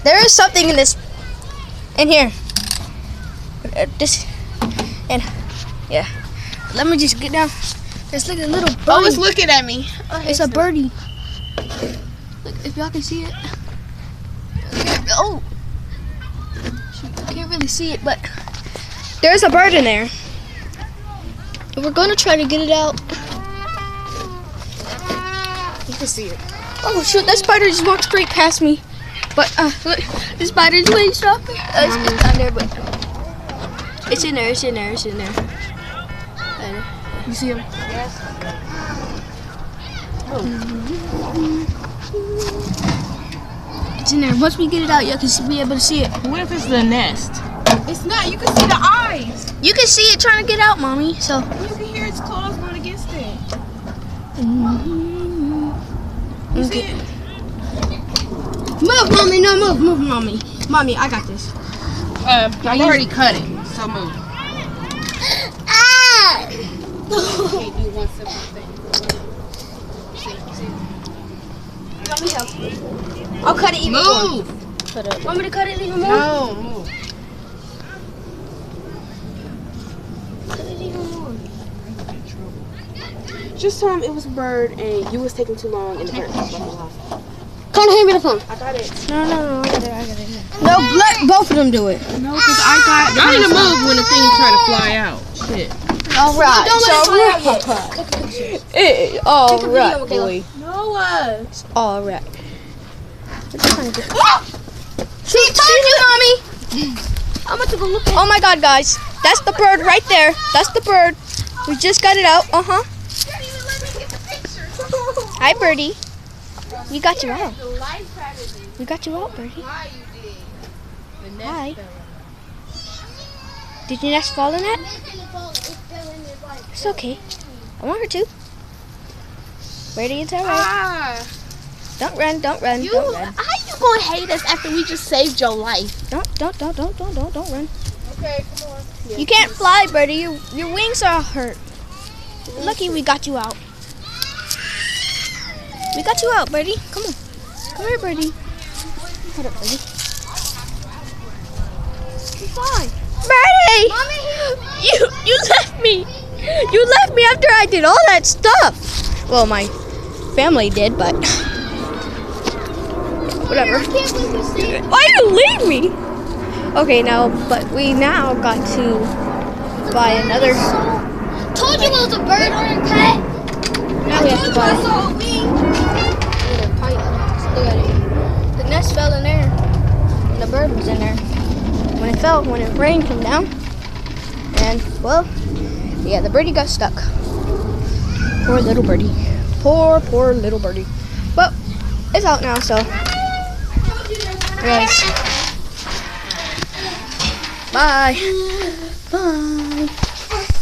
There is something in this, in here. Yeah. Let me just get down. There's like a little birdie. Oh, it's looking at me. It's a birdie. Look, if y'all can see it. Oh. Shoot, I can't really see it, but there's a bird in there. And we're gonna try to get it out. You can see it. Oh shoot, that spider just walked straight past me. But look, the spider's way stop. It's down there, but it's in there, it's in there, it's in there. You see him? Yes. It's in there. Once we get it out, y'all can be able to see it. What if it's the nest? It's not. You can see the eyes. You can see it trying to get out, Mommy. So. You can hear its claws going against it. You see it? Move, Mommy. No, move, Mommy. Mommy, I got this. I've already cut it, so move. Ah! Okay, do one simple thing. Let me help. I'll cut it even more. Move. Want me to cut it even more? No, move. Cut it even more. Just tell him it was a bird and you was taking too long and the bird was off. Come hand me the phone. I got it. No, I got it. No, let both of them do it. No, because I didn't move when the thing tried to fly out. Shit. All right. Don't let it fly All Take a right, video, boy. No. All right. She told you, Mommy. I'm about to go look at Oh my God, guys. That's the bird right there. That's the bird. We just got it out. Uh-huh. Hi, Birdie. We got you out. We got you out, Birdie. Hi. Did your nest fall in that? It's okay. I want her to. Birdie, it's all right. Don't run. Don't run. You, Don't run. how you gonna hate us after we just saved your life? Don't run. Okay, come on. You can't fly, Birdie. Your wings are hurt. Lucky we got you out. We got you out, Birdie. Come on. Come here, Birdie. Hold up, Birdie. Fine. Birdie! Mommy! You left me. You left me after I did all that stuff. Well, my family did, but whatever. Why you leave me? Okay, but we now got to buy another. Told you it was a bird on your pet. Now we have to buy. Look at it. The nest fell in there, and the bird was in there. When it fell, when the rain came down, and well, yeah, the birdie got stuck. Poor little birdie. Poor little birdie. But it's out now, so. Guys. Bye. Bye.